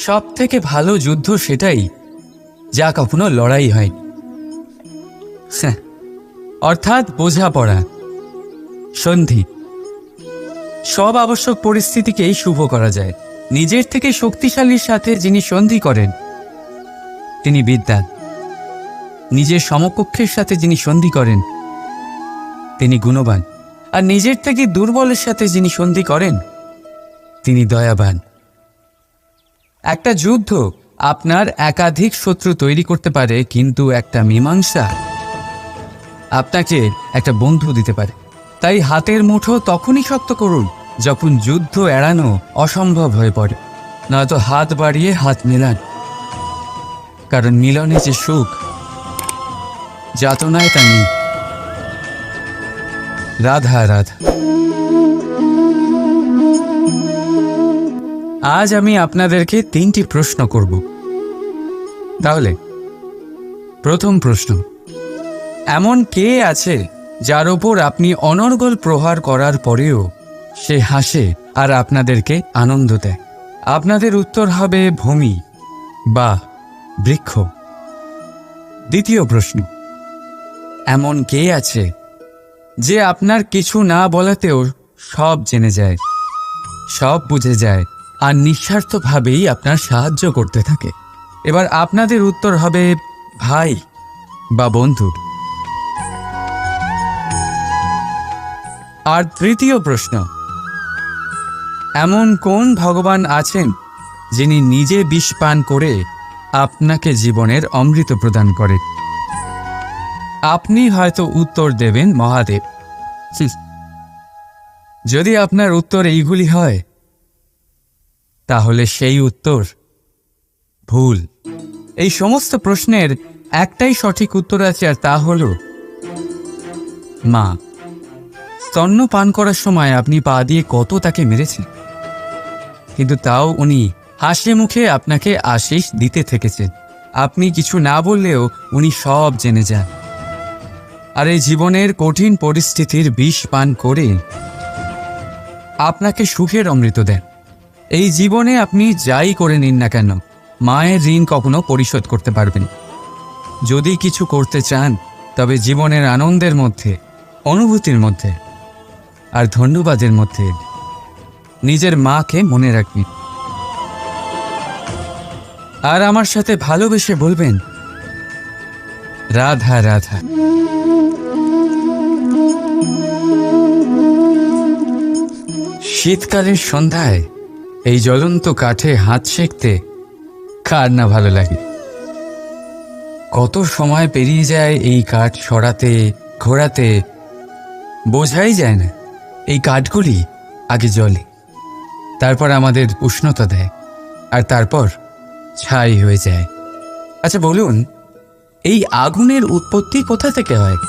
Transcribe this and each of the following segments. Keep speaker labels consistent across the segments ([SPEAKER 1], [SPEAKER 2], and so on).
[SPEAKER 1] সব থেকে ভালো যুদ্ধ সেটাই যা কখনো লড়াই হয়নি, অর্থাৎ বোঝাপড়া, সন্ধি। সব আবশ্যক পরিস্থিতিকেই শুভ করা যায়। নিজের থেকে শক্তিশালীর সাথে যিনি সন্ধি করেন তিনি বিদ্বান, নিজের সমকক্ষের সাথে যিনি সন্ধি করেন তিনি গুণবান, আর নিজের থেকে দুর্বলের সাথে যিনি সন্ধি করেন তিনি দয়াবান। একটা যুদ্ধ আপনার একাধিক শত্রু তৈরি করতে পারে, কিন্তু একটা মীমাংসা আপনাকে একটা বন্ধু দিতে পারে। তাই হাতের মুঠো তখনই শক্ত করুন যখন যুদ্ধ এড়ানো অসম্ভব হয়ে পড়ে, নয়তো হাত বাড়িয়ে হাত মেলান, কারণ মিলনে যে সুখ যাতনায় তা নেই। রাধা রাধা। আজ আমি আপনাদেরকে 3টি প্রশ্ন করব। তাহলে প্রথম প্রশ্ন, এমন কে আছে যার ওপর আপনি অনর্গল প্রহার করার পরেও সে হাসে আর আপনাদেরকে আনন্দ দেয়? আপনাদের উত্তর হবে ভূমি বা বৃক্ষ। দ্বিতীয় প্রশ্ন, এমন কে আছে যে আপনার কিছু না বলাতেও সব জেনে যায়, সব বুঝে যায়, আর নিঃস্বার্থভাবেই আপনার সাহায্য করতে থাকে? এবার আপনাদের উত্তর হবে ভাই বা বন্ধু। আর তৃতীয় প্রশ্ন, এমন কোন ভগবান আছেন যিনি নিজে বিষ পান করে আপনাকে জীবনের অমৃত প্রদান করেন? আপনি হয়তো উত্তর দেবেন মহাদেব। যদি আপনার উত্তর এইগুলি হয় তাহলে সেই উত্তর ভুল। এই সমস্ত প্রশ্নের একটাই সঠিক উত্তর আছে, আর তা হল মা। স্তন্য পান করার সময় আপনি পা দিয়ে কত তাকে মেরেছেন, কিন্তু তাও উনি হাসি মুখে আপনাকে আশীষ দিতে থেকেছেন। আপনি কিছু না বললেও উনি সব জেনে যান, আর এই জীবনের কঠিন পরিস্থিতির বিষ পান করে আপনাকে সুখের অমৃত দেন। এই জীবনে আপনি যাই করে নিন না কেন, মায়ের ঋণ কখনো পরিশোধ করতে পারবেন। যদি কিছু করতে চান তবে জীবনের আনন্দের মধ্যে, অনুভূতির মধ্যে আর ধন্যবাদের মধ্যে নিজের মাকে মনে রাখবেন, আর আমার সাথে ভালোবেসে বলবেন রাধা রাধা। শীতকালের সন্ধ্যায় এই জ্বলন্ত কাঠে হাত সেঁকতে কার না ভালো লাগে? কত সময় পেরিয়ে যায় এই কাঠ সরাতে, ঘোরাতে, বোঝাই যায় না। এই কাঠগুলি আগে জ্বলে, তারপর আমাদের উষ্ণতা দেয়, আর তারপর ছাই হয়ে যায়। আচ্ছা বলুন, এই আগুনের উৎপত্তি কোথা থেকে হয়?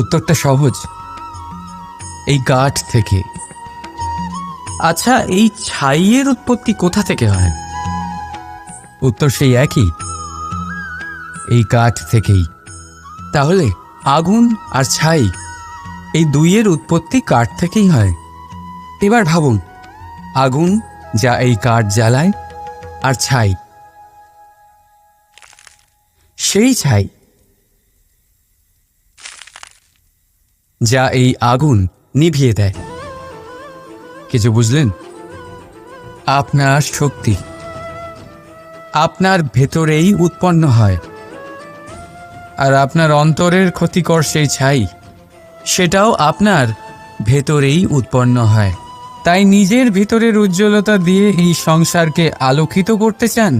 [SPEAKER 1] উত্তরটা সহজ, এই কাঠ থেকে। আচ্ছা, এই ছাইয়ের উৎপত্তি কোথা থেকে হয়? উত্তর সেই একই, এই কাঠ থেকেই। তাহলে আগুন আর ছাই, এই দুইয়ের উৎপত্তি কাঠ থেকেই হয়। এবার ভাবুন, আগুন যা এই কাঠ জ্বালায়, আর ছাই সেই ছাই যা এই আগুন নিভিয়ে দেয়। কিছু বুঝলেন? আপনার শক্তি আপনার ভেতরেই উৎপন্ন হয়, আর আপনার অন্তরের ক্ষতিকর সেই ছাই, সেটাও আপনার ভেতরেই উৎপন্ন হয়। তাই নিজের ভিতরের উজ্জ্বলতা দিয়ে এই সংসারকে আলোকিত করতে চান,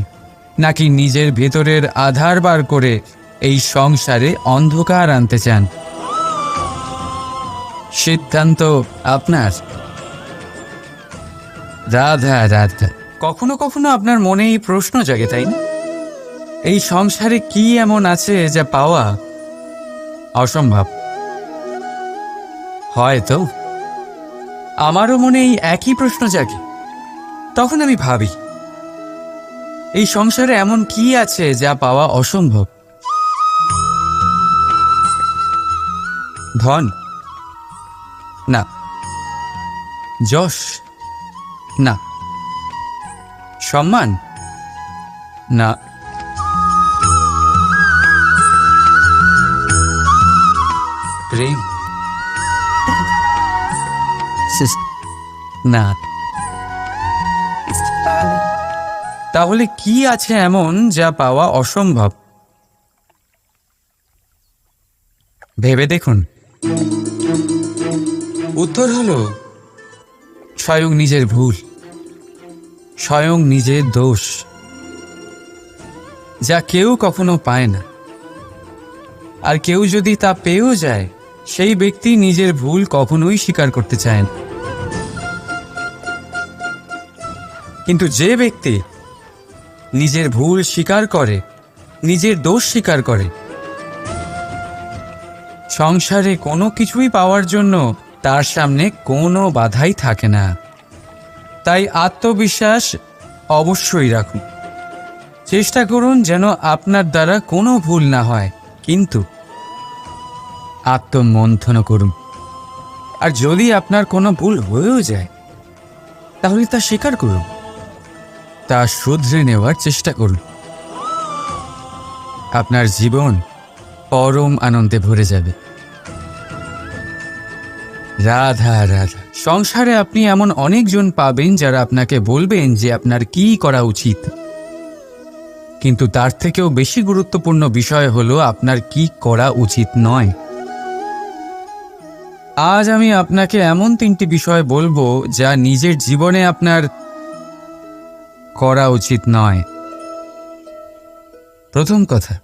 [SPEAKER 1] নাকি নিজের ভেতরের আধার বার করে এই সংসারে অন্ধকার আনতে চান? সিদ্ধান্ত আপনার। রাধা রাধা। কখনো কখনো আপনার মনে এই প্রশ্ন জাগে, তাই না? এই সংসারে কি এমন আছে যা পাওয়া অসম্ভব? হয়তো আমারও মনে এই একই প্রশ্ন জাগে। তখন আমি ভাবি, এই সংসারে এমন কি আছে যা পাওয়া অসম্ভব? ধন? না। যশ? না। সম্মান? না। প্রেম? না। তাহলে কি আছে এমন যা পাওয়া অসম্ভব? ভেবে দেখুন। উত্তর হলো স্বয়ং নিজের ভুল, স্বয়ং নিজের দোষ, যা কেউ কখনো পায় না। আর কেউ যদি তা পেয়েও যায়, সেই ব্যক্তি নিজের ভুল কখনোই স্বীকার করতে চায় না। কিন্তু যে ব্যক্তি নিজের ভুল স্বীকার করে, নিজের দোষ স্বীকার করে, সংসারে কোনো কিছুই পাওয়ার জন্য তার সামনে কোনো বাধাই থাকে না। তাই আত্মবিশ্বাস অবশ্যই রাখুন। চেষ্টা করুন যেন আপনার দ্বারা কোনো ভুল না হয়, কিন্তু আত্মমন্থন করুন। আর যদি আপনার কোনো ভুল হয়েও যায়, তাহলে তা স্বীকার করুন, তা শুধরে নেওয়ার চেষ্টা করুন। আপনার জীবন পরম আনন্দে ভরে যাবে। রাধা রাধা। সংসারে আপনি এমন অনেকজন পাবেন যারা আপনাকে বলবেন যে আপনার কি করা উচিত, কিন্তু তার থেকেও বেশি গুরুত্বপূর্ণ বিষয় হলো আপনার কি করা উচিত নয়। আজ আমি আপনাকে এমন 3টি বিষয় বলবো যা নিজের জীবনে আপনার করা উচিত নয়। প্রথম কথা,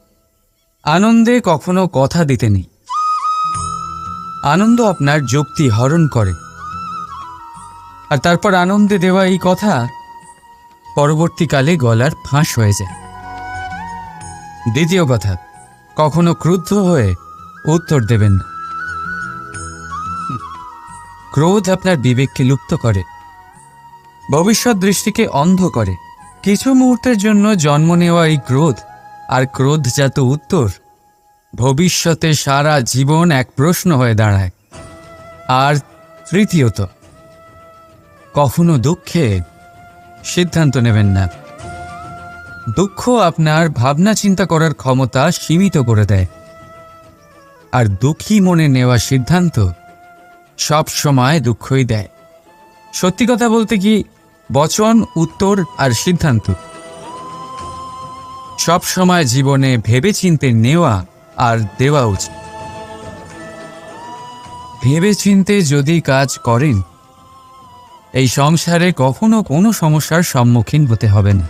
[SPEAKER 1] আনন্দে কখনো কথা দিতে নেই। আনন্দ আপনার যুক্তি হরণ করে, আর তারপর আনন্দে দেওয়া এই কথা পরবর্তীকালে গলার ফাঁস হয়ে যায়। দ্বিতীয় কথা, কখনো ক্রুদ্ধ হয়ে উত্তর দেবেন না। ক্রোধ আপনার বিবেককে লুপ্ত করে, ভবিষ্যৎ দৃষ্টিকে অন্ধ করে। কিছু মুহূর্তের জন্য জন্ম নেওয়া এই ক্রোধ আর ক্রোধজাত উত্তর ভবিষ্যতে সারা জীবন এক প্রশ্ন হয়ে দাঁড়ায়। আর তৃতীয়ত, কখনো দুঃখে সিদ্ধান্ত নেবেন না। দুঃখ আপনার ভাবনা চিন্তা করার ক্ষমতা সীমিত করে দেয়, আর দুঃখী মনে নেওয়া সিদ্ধান্ত সব সময় দুঃখই দেয়। সত্যি কথা বলতে কি, বচন, উত্তর আর সিদ্ধান্ত সব সময় জীবনে ভেবেচিন্তে নেওয়া আর দেওয়া উচিত। ভেবেচিন্তে যদি কাজ করেন, এই সংসারে কখনো কোনো সমস্যার সম্মুখীন হতে হবে না।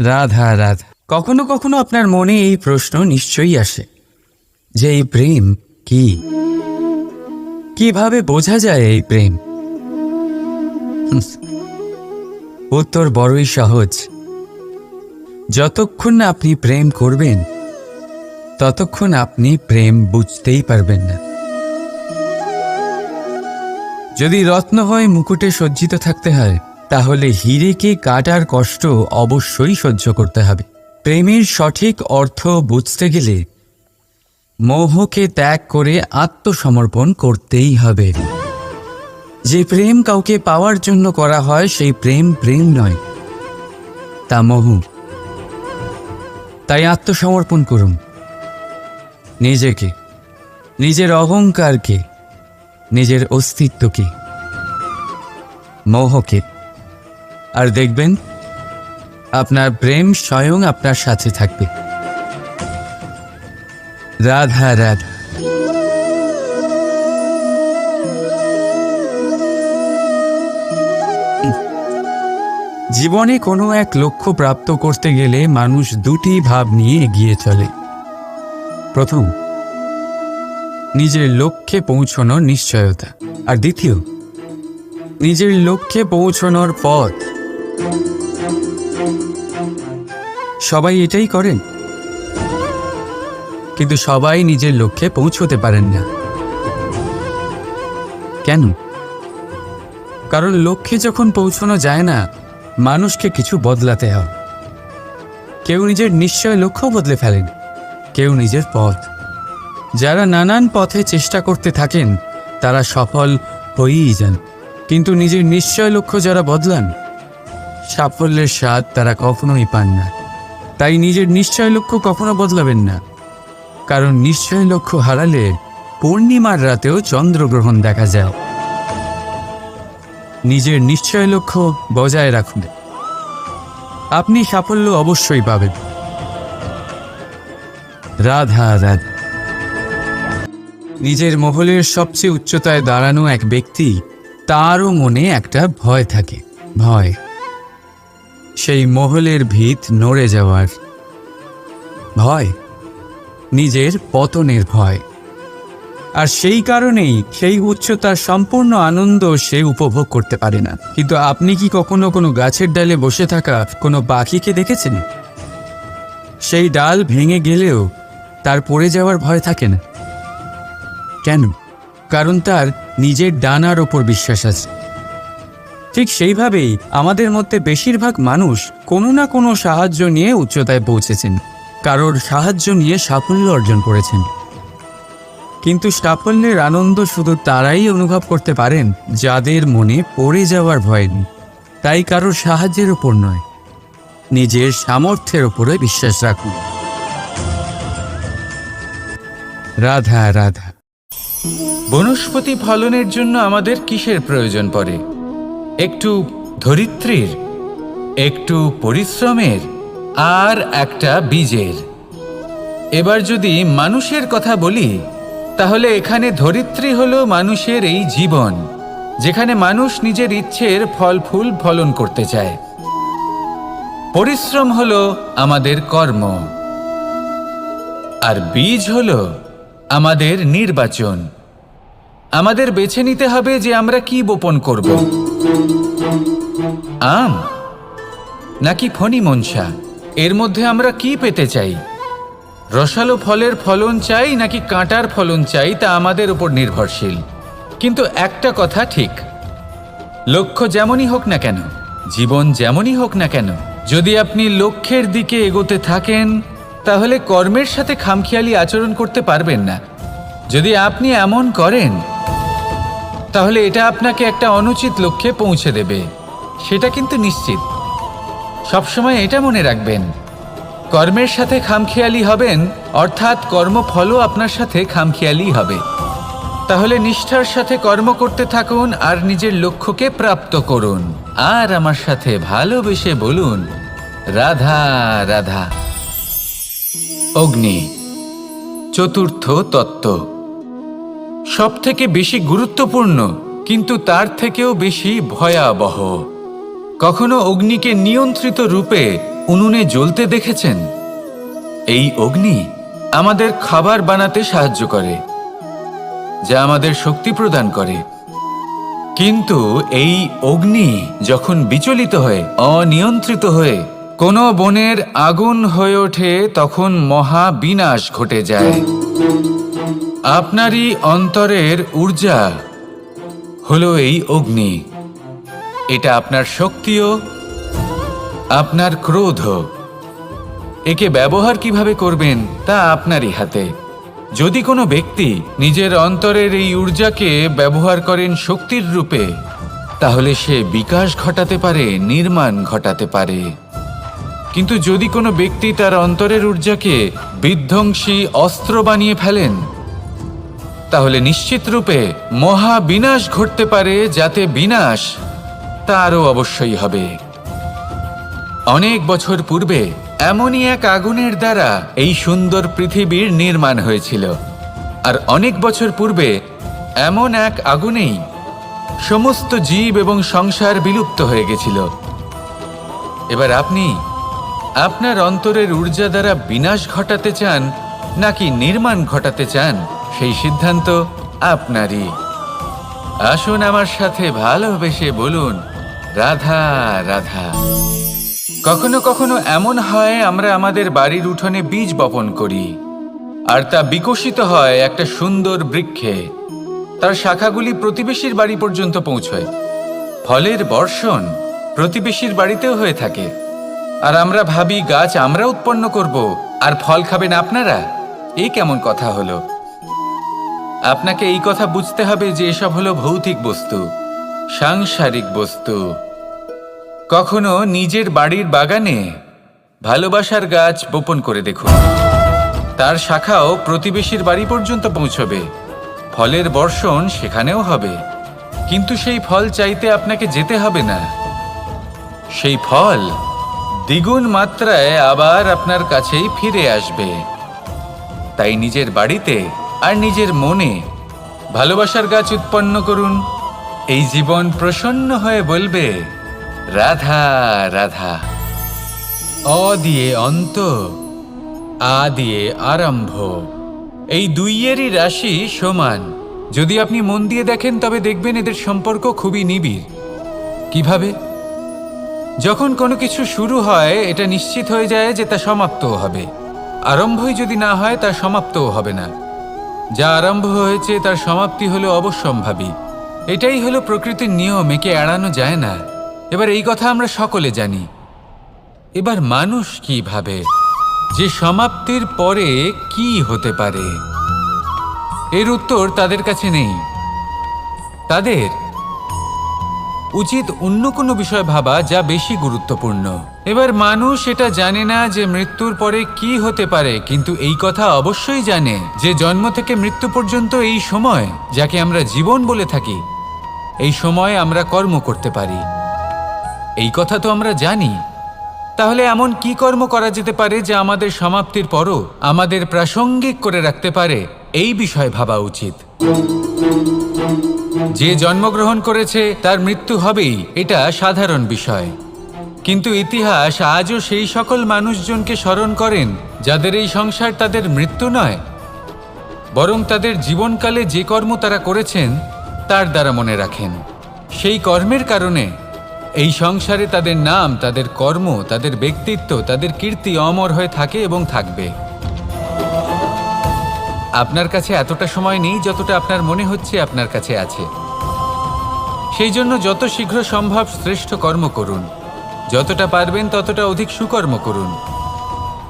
[SPEAKER 1] রাধা রাধা। কখনো কখনো আপনার মনে এই প্রশ্ন নিশ্চয়ই আসে যে এই প্রেম কি, কিভাবে বোঝা যায় এই প্রেম? উত্তর বড়ই সহজ। যতক্ষণ না আপনি প্রেম করবেন, ততক্ষণ আপনি প্রেম বুঝতেই পারবেন না। যদি রত্ন হয়ে মুকুটে সজ্জিত থাকতে হয়, তাহলে হীরেকে কাটার কষ্ট অবশ্যই সহ্য করতে হবে। প্রেমের সঠিক অর্থ বুঝতে গেলে মোহকে ত্যাগ করে আত্মসমর্পণ করতেই হবে। যে প্রেম কাউকে পাওয়ার জন্য করা হয়, সেই প্রেম প্রেম নয়, তা মোহ। তাই আত্মসমর্পণ করুন। নিজেকে, নিজের অহংকারকে, নিজের অস্তিত্বকে, মোহকে, আর দেখবেন আপনার প্রেম স্বয়ং আপনার সাথে থাকবে। রাধা রাধা। জীবনে কোনো এক লক্ষ্য প্রাপ্ত করতে গেলে মানুষ দুটি ভাব নিয়ে এগিয়ে চলে। প্রথম, নিজের লক্ষ্যে পৌঁছানোর নিশ্চয়তা, আর দ্বিতীয়, নিজের লক্ষ্যে পৌঁছানোর পথ। সবাই এটাই করেন, কিন্তু সবাই নিজের লক্ষ্যে পৌঁছতে পারেন না। কেন? কারণ লক্ষ্যে যখন পৌঁছানো যায় না, মানুষকে কিছু বদলাতে হয়। কেউ নিজের নিশ্চয় লক্ষ্য বদলে ফেলেন, কেউ নিজের পথ। যারা নানান পথে চেষ্টা করতে থাকেন, তারা সফল হয়েই যান, কিন্তু নিজের নিশ্চয় লক্ষ্য যারা বদলান, সাফল্যের স্বাদ তারা কখনোই পান না। তাই নিজের নিশ্চয় লক্ষ্য কখনো বদলাবেন না, কারণ নিশ্চয় লক্ষ্য হারালে পূর্ণিমার রাতেও চন্দ্রগ্রহণ দেখা যায়। নিজের নিশ্চয় লক্ষ্য বজায় রাখুন, আপনি সাফল্য অবশ্যই পাবেন। রাধা রাধা। নিজের মহলের সবচেয়ে উচ্চতায় দাঁড়ানো এক ব্যক্তি, তারও মনে একটা ভয় থাকে। ভয়, সেই মহলের ভিত নড়ে যাওয়ার ভয়, নিজের পতনের ভয়। আর সেই কারণেই সেই উচ্চতার সম্পূর্ণ আনন্দ সে উপভোগ করতে পারে না। কিন্তু আপনি কি কখনো কোনো গাছের ডালে বসে থাকা কোনো পাখিকে দেখেছেন? সেই ডাল ভেঙে গেলেও তার পড়ে যাওয়ার ভয় থাকে না। কেন? কারণ তার নিজের ডানার ওপর বিশ্বাস আছে। ঠিক সেইভাবেই আমাদের মধ্যে বেশিরভাগ মানুষ কোনো না কোনো সাহায্য নিয়ে উচ্চতায় পৌঁছেছেন, কারোর সাহায্য নিয়ে সাফল্য অর্জন করেছেন। কিন্তু সাফল্যের আনন্দ শুধু তারাই অনুভব করতে পারেন যাদের মনে পড়ে যাওয়ার ভয় নেই। তাই কারোর সাহায্যের ওপর নয়, নিজের সামর্থ্যের ওপরে বিশ্বাস রাখুন। রাধা রাধা।
[SPEAKER 2] বনস্পতি ফলনের জন্য আমাদের কিসের প্রয়োজন পড়ে? একটু ধরিত্রীর, একটু পরিশ্রমের, আর একটা বীজের। এবার যদি মানুষের কথা বলি, তাহলে এখানে ধরিত্রী হলো মানুষের এই জীবন, যেখানে মানুষ নিজের ইচ্ছের ফল ফুল ফলন করতে চায়। পরিশ্রম হলো আমাদের কর্ম, আর বীজ হলো আমাদের নির্বাচন। আমাদের বেছে নিতে হবে যে আমরা কি বপন করব, আম নাকি ফণি মনসা। এর মধ্যে আমরা কি পেতে চাই? রসালো ফলের ফলন চাই নাকি কাঁটার ফলন চাই, তা আমাদের উপর নির্ভরশীল। কিন্তু একটা কথা ঠিক, লক্ষ্য যেমনই হোক না কেন, জীবন যেমনই হোক না কেন, যদি আপনি লক্ষ্যের দিকে এগোতে থাকেন, তাহলে কর্মের সাথে খামখেয়ালি আচরণ করতে পারবেন না। যদি আপনি এমন করেন, তাহলে এটা আপনাকে একটা অনুচিত লক্ষ্যে পৌঁছে দেবে, সেটা কিন্তু নিশ্চিত। সবসময় এটা মনে রাখবেন, কর্মের সাথে খামখেয়ালি হবেন, অর্থাৎ কর্মফলও আপনার সাথে খামখেয়ালি হবে। তাহলে নিষ্ঠার সাথে কর্ম করতে থাকুন আর নিজের লক্ষ্যকে প্রাপ্ত করুন। আর আমার সাথে ভালোবেসে বলুন, রাধা রাধা। অগ্নি, চতুর্থ তত্ত্ব, সব থেকে বেশি গুরুত্বপূর্ণ, কিন্তু তার থেকেও বেশি ভয়াবহ। কখনো অগ্নিকে নিয়ন্ত্রিত রূপে উনুনে জ্বলতে দেখেছেন? এই অগ্নি আমাদের খাবার বানাতে সাহায্য করে, যা আমাদের শক্তি প্রদান করে। কিন্তু এই অগ্নি যখন বিচলিত হয়ে, অনিয়ন্ত্রিত হয়ে কোনো বনের আগুন হয়ে ওঠে, তখন মহা বিনাশ ঘটে যায়। আপনারই অন্তরের ঊর্জা হলো এই অগ্নি। এটা আপনার শক্তিও, আপনার ক্রোধ। একে ব্যবহার কিভাবে করবেন তা আপনারই হাতে। যদি কোনো ব্যক্তি নিজের অন্তরের এই ঊর্জাকে ব্যবহার করেন শক্তির রূপে, তাহলে সে বিকাশ ঘটাতে পারে, নির্মাণ ঘটাতে পারে। কিন্তু যদি কোনো ব্যক্তি তার অন্তরের ঊর্জাকে বিধ্বংসী অস্ত্র বানিয়ে ফেলেন, তাহলে নিশ্চিত রূপে মহা বিনাশ ঘটতে পারে, যাতে বিনাশ তারও অবশ্যই হবে। অনেক বছর পূর্বে এমনই এক আগুনের দ্বারা এই সুন্দর পৃথিবীর নির্মাণ হয়েছিল। আর অনেক বছর পূর্বে এমন এক আগুনেই সমস্ত জীব এবং সংসার বিলুপ্ত হয়ে গেছিল। এবার আপনি আপনার অন্তরের ঊর্জা দ্বারা বিনাশ ঘটাতে চান নাকি নির্মাণ ঘটাতে চান, সেই সিদ্ধান্ত আপনারই। আসুন আমার সাথে ভালোবেসে বলুন, রাধা রাধা। কখনো কখনো এমন হয়, আমরা আমাদের বাড়ির উঠোনে বীজ বপন করি, আর তা বিকশিত হয় একটা সুন্দর বৃক্ষে। তার শাখাগুলি প্রতিবেশীর বাড়ি পর্যন্ত পৌঁছয়। ফলের বর্ষণ প্রতিবেশীর বাড়িতেও হয়ে থাকে। আর আমরা ভাবি গাছ আমরা উৎপন্ন করব আর ফল খাবেন আপনারা। এই কেমন কথা হলো? আপনাকে এই কথা বুঝতে হবে যে এসব হলো ভৌতিক বস্তু। সাংসারিক বস্তু। কখনো নিজের বাড়ির বাগানে ভালোবাসার গাছ বপন করে দেখুন, তার শাখাও প্রতিবেশীর বাড়ি পর্যন্ত পৌঁছবে, ফলের বর্ষণ সেখানেও হবে। কিন্তু সেই ফল চাইতে আপনাকে যেতে হবে না, সেই ফল দ্বিগুণ মাত্রায় আবার আপনার কাছেই ফিরে আসবে। তাই নিজের বাড়িতে আর নিজের মনে ভালোবাসার গাছ উৎপন্ন করুন। এই জীবন প্রসন্ন হয়ে বলবে, রাধা রাধা। অ দিয়ে অন্ত, আ দিয়ে আরম্ভ, এই দুইয়েরই রাশি সমান। যদি আপনি মন দিয়ে দেখেন তবে দেখবেন এদের সম্পর্ক খুবই নিবিড়। কিভাবে? যখন কোনো কিছু শুরু হয় এটা নিশ্চিত হয়ে যায় যে তা সমাপ্তও হবে। আরম্ভই যদি না হয় তার সমাপ্তও হবে না। যা আরম্ভ হয়েছে তার সমাপ্তি হলো অবশ্যম্ভাবী। এটাই হলো প্রকৃতির নিয়ম, একে এড়ানো যায় না। এবার এই কথা আমরা সকলে জানি। এবার মানুষ কি ভাবে যে সমাপ্তির পরে কি হতে পারে, এর উত্তর তাদের কাছে নেই। তাদের উচিত অন্য কোনো বিষয় ভাবা যা বেশি গুরুত্বপূর্ণ। এবার মানুষ এটা জানে না যে মৃত্যুর পরে কি হতে পারে, কিন্তু এই কথা অবশ্যই জানে যে জন্ম থেকে মৃত্যু পর্যন্ত এই সময়, যাকে আমরা জীবন বলে থাকি, এই সময় আমরা কর্ম করতে পারি। এই কথা তো আমরা জানি। তাহলে এমন কি কর্ম করা যেতে পারে যা আমাদের সমাপ্তির পরও আমাদের প্রাসঙ্গিক করে রাখতে পারে, এই বিষয়ে ভাবা উচিত। যে জন্মগ্রহণ করেছে তার মৃত্যু হবেই, এটা সাধারণ বিষয়। কিন্তু ইতিহাস আজও সেই সকল মানুষজনকে স্মরণ করেন যাদের এই সংসার তাদের মৃত্যু নয়, বরং তাদের জীবনকালে যে কর্ম তারা করেছেন তার দ্বারা মনে রাখেন। সেই কর্মের কারণে এই সংসারে তাদের নাম, তাদের কর্ম, তাদের ব্যক্তিত্ব, তাদের কীর্তি অমর হয়ে থাকে এবং থাকবে। আপনার কাছে এতটা সময় নেই যতটা আপনার মনে হচ্ছে আপনার কাছে আছে। সেই জন্য যত শীঘ্র সম্ভব শ্রেষ্ঠ কর্ম করুন, যতটা পারবেন ততটা অধিক সুকর্ম করুন।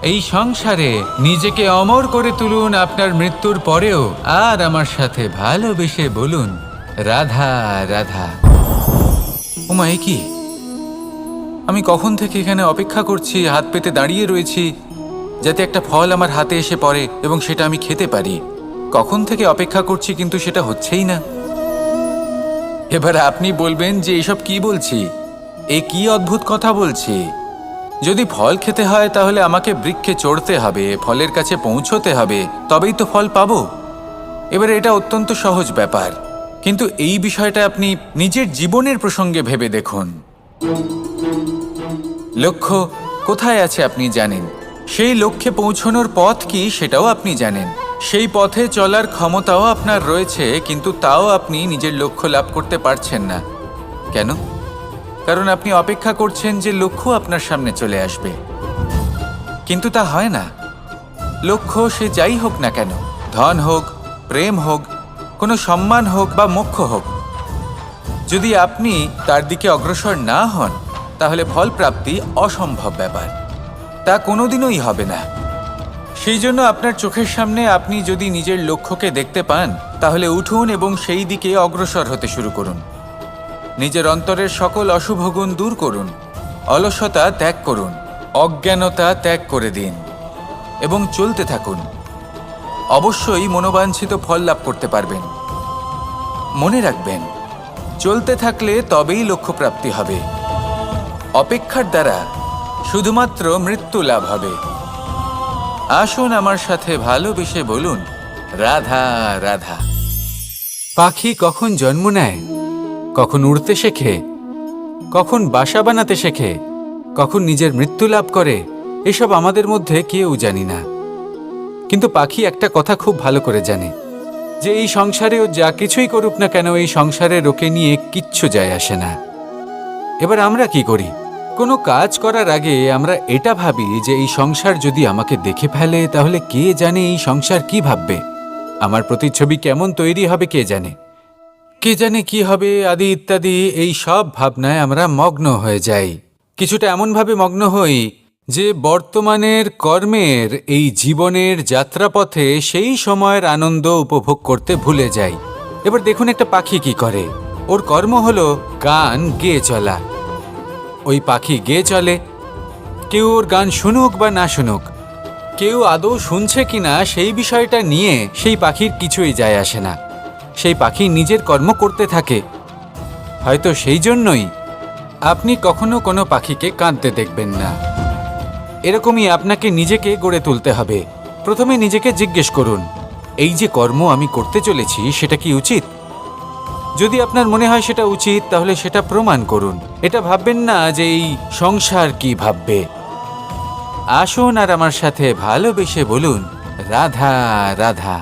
[SPEAKER 2] এই সংসারে নিজেকে অমর করে তুলুন আপনার মৃত্যুর পরেও। আর আমার সাথে ভালোবেসে বলুন, রাধা রাধা। ওমা, এ কি? আমি কখন থেকে এখানে অপেক্ষা করছি, হাত পেতে দাঁড়িয়ে রয়েছি যাতে একটা ফল আমার হাতে এসে পড়ে এবং সেটা আমি খেতে পারি। কখন থেকে অপেক্ষা করছি, কিন্তু সেটা হচ্ছেই না। এবার আপনি বলবেন যে এসব কি বলছি, এ কি অদ্ভুত কথা বলছি। যদি ফল খেতে হয় তাহলে আমাকে বৃক্ষে চড়তে হবে, ফলের কাছে পৌঁছতে হবে, তবেই তো ফল পাবো। এবার এটা অত্যন্ত সহজ ব্যাপার, কিন্তু এই বিষয়টা আপনি নিজের জীবনের প্রসঙ্গে ভেবে দেখুন। লক্ষ্য কোথায় আছে আপনি জানেন, সেই লক্ষ্যে পৌঁছানোর পথ কি সেটাও আপনি জানেন, সেই পথে চলার ক্ষমতাও আপনার রয়েছে, কিন্তু তাও আপনি নিজের লক্ষ্য লাভ করতে পারছেন না। কেন? কারণ আপনি অপেক্ষা করছেন যে লক্ষ্য আপনার সামনে চলে আসবে, কিন্তু তা হয় না। লক্ষ্য সে যাই হোক না কেন, ধন হোক, প্রেম হোক, কোনো সম্মান হোক বা মোক্ষ হোক, যদি আপনি তার দিকে অগ্রসর না হন তাহলে ফল প্রাপ্তি অসম্ভব ব্যাপার, তা কোনোদিনই হবে না। সেই জন্য আপনার চোখের সামনে আপনি যদি নিজের লক্ষ্যকে দেখতে পান তাহলে উঠুন এবং সেই দিকে অগ্রসর হতে শুরু করুন। নিজের অন্তরের সকল অশুভ গুণ দূর করুন, অলসতা ত্যাগ করুন, অজ্ঞানতা ত্যাগ করে দিন এবং চলতে থাকুন। অবশ্যই মনোবাঞ্ছিত ফল লাভ করতে পারবেন। মনে রাখবেন, চলতে থাকলে তবেই লক্ষ্যপ্রাপ্তি হবে। অপেক্ষার দ্বারা শুধুমাত্র মৃত্যু লাভ হবে। আসুন আমার সাথে ভালোবেসে বলুন, রাধা রাধা। পাখি কখন জন্ম নেয়, কখন উড়তে শেখে, কখন বাসা বানাতে শেখে, কখন নিজের মৃত্যু লাভ করে, এসব আমাদের মধ্যে কেউ জানি না। কিন্তু পাখি একটা কথা খুব ভালো করে জানে, যে এই সংসারে ও যা কিছুই করুক না কেন, এই সংসারের ওকে নিয়ে কিচ্ছু যায় আসে না। এবার আমরা কি করি? কোনো কাজ করার আগে আমরা এটা ভাবি যে এই সংসার যদি আমাকে দেখে ফেলে তাহলে কে জানে এই সংসার কি ভাববে, আমার প্রতিচ্ছবি কেমন তৈরি হবে কে জানে, কে জানে কি হবে আদি ইত্যাদি। এই সব ভাবনায় আমরা মগ্ন হয়ে যাই। কিছুটা এমনভাবে মগ্ন হই যে বর্তমানের কর্মের এই জীবনের যাত্রাপথে সেই সময়ের আনন্দ উপভোগ করতে ভুলে যাই। এবার দেখুন একটা পাখি কি করে। ওর কর্ম হলো গান গেয়ে চলা। ওই পাখি গেয়ে চলে, কেউ ওর গান শুনুক বা না শুনুক, কেউ আদৌ শুনছে কিনা সেই বিষয়টা নিয়ে সেই পাখির কিছুই যায় আসে না। সেই পাখি নিজের কর্ম করতে থাকে। হয়তো সেই জন্যই আপনি কখনো কোনো পাখিকে কাঁদতে দেখবেন না। এরকমই আপনাকে নিজেকে গড়ে তুলতে হবে। প্রথমে নিজেকে জিজ্ঞেস করুন, এই যে কর্ম আমি করতে চলেছি সেটা কি উচিত? যদি আপনার মনে হয় সেটা উচিত, তাহলে সেটা প্রমাণ করুন। এটা ভাববেন না যে এই সংসার কি ভাববে। আসুন আর আমার সাথে ভালোবেসে বলুন, রাধা রাধা।